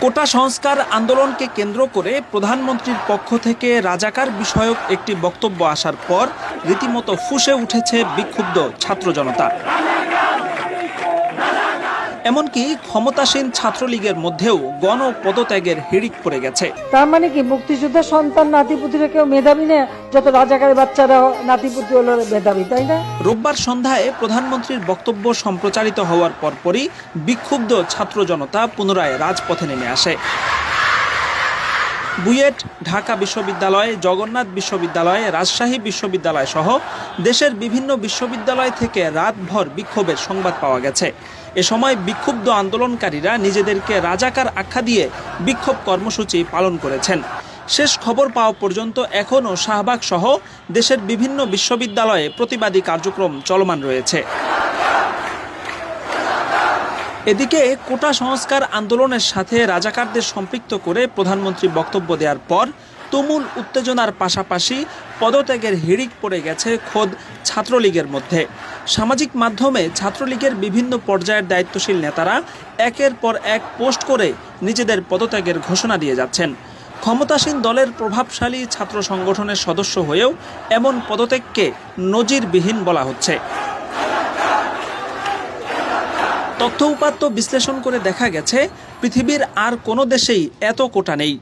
কোটা সংস্কার আন্দোলনকে কেন্দ্র করে প্রধানমন্ত্রীর পক্ষ থেকে রাজাকার বিষয়ক একটি বক্তব্য আসার পর রীতিমতো ফুঁসে উঠেছে বিক্ষুব্ধ ছাত্র জনতা। এমনকি ক্ষমতাসীন ছাত্রলীগের মধ্যেও গণপদত্যাগের হিড়িক পড়ে গেছে। তার মানে কি মুক্তিযোদ্ধার সন্তান নাতিপুতিরা কেউ মেধাবী না? যত রাজাকারের বাচ্চারা নাতিপুতি হলো মেধাবী, তাই না? রোববার সন্ধ্যায় প্রধানমন্ত্রীর বক্তব্য সম্প্রচারিত হওয়ার পরপরই বিক্ষুব্ধ ছাত্র জনতা পুনরায় রাজপথে নেমে আসে। বুয়েট, ঢাকা বিশ্ববিদ্যালয়, জগন্নাথ বিশ্ববিদ্যালয়, রাজশাহী বিশ্ববিদ্যালয় সহ দেশের বিভিন্ন বিশ্ববিদ্যালয় থেকে রাতভর বিক্ষোভের সংবাদ পাওয়া গেছে। এ সময় বিক্ষুব্ধ আন্দোলনকারীরা নিজেদেরকে রাজাকার আখ্যা দিয়ে বিক্ষোভ কর্মসূচি পালন করেছেন। শেষ খবর পাওয়া পর্যন্ত এখনও শাহবাগ সহ দেশের বিভিন্ন বিশ্ববিদ্যালয়ে প্রতিবাদী কার্যক্রম চলমান রয়েছে। এদিকে কোটা সংস্কার আন্দোলনের সাথে রাজাকারদের সম্পৃক্ত করে প্রধানমন্ত্রী বক্তব্য দেওয়ার পর তুমুল উত্তেজনার পাশাপাশি পদত্যাগের হিড়িক পড়ে গেছে খোদ ছাত্রলীগের মধ্যে। সামাজিক মাধ্যমে ছাত্রলীগের বিভিন্ন পর্যায়ের দায়িত্বশীল নেতারা একের পর এক পোস্ট করে নিজেদের পদত্যাগের ঘোষণা দিয়ে যাচ্ছেন। ক্ষমতাসীন দলের প্রভাবশালী ছাত্র সংগঠনের সদস্য হয়েও এমন পদত্যাগকে নজিরবিহীন বলা হচ্ছে। তথ্য উপাত্ত বিশ্লেষণ করে দেখা গেছে পৃথিবীর আর কোনো দেশেই এত কোটা নেই।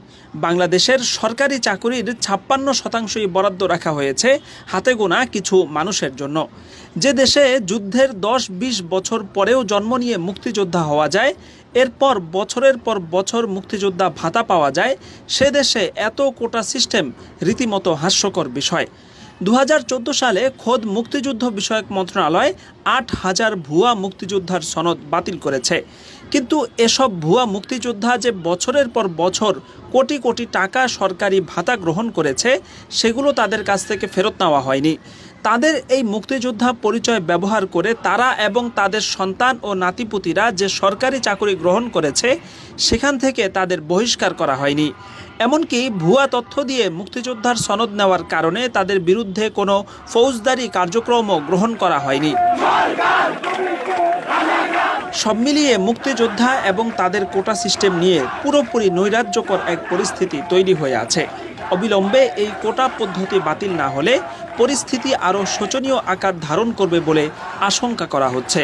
বাংলাদেশের সরকারি চাকুরির ৫৬% বরাদ্দ রাখা হয়েছে হাতে গোনা কিছু মানুষের জন্য। যে দেশে যুদ্ধের ১০-২০ বছর পরেও জন্ম নিয়ে মুক্তিযোদ্ধা হওয়া যায়, এরপর বছরের পর বছর মুক্তিযোদ্ধা ভাতা পাওয়া যায়, সে দেশে এত কোটা সিস্টেম রীতিমতো হাস্যকর বিষয়। ২০১৪ সালে খোদ মুক্তিযুদ্ধ বিষয়ক মন্ত্রণালয় ৮,০০০ ভুয়া মুক্তিযোদ্ধার সনদ বাতিল করেছে। কিন্তু এসব ভুয়া মুক্তিযোদ্ধা যে বছরের পর বছর কোটি কোটি টাকা সরকারি ভাতা গ্রহণ করেছে, সেগুলো তাদের কাছ থেকে ফেরত নেওয়া হয়নি। তাদের এই মুক্তিযোদ্ধা পরিচয় ব্যবহার করে তারা এবং তাদের সন্তান ও নাতিপুতিরা যে সরকারি চাকরি গ্রহণ করেছে, সেখান থেকে তাদের বহিষ্কার করা হয়নি। এমনকি ভুয়া তথ্য দিয়ে মুক্তিযোদ্ধার সনদ নেওয়ার কারণে তাদের বিরুদ্ধে কোনো ফৌজদারি কার্যক্রমও গ্রহণ করা হয়নি। সব মিলিয়ে মুক্তিযোদ্ধা এবং তাদের কোটা সিস্টেম নিয়ে পুরোপুরি নৈরাজ্যকর এক পরিস্থিতি তৈরি হয়ে আছে। অবিলম্বে এই কোটা পদ্ধতি বাতিল না হলে পরিস্থিতি আরও শোচনীয় আকার ধারণ করবে বলে আশঙ্কা করা হচ্ছে।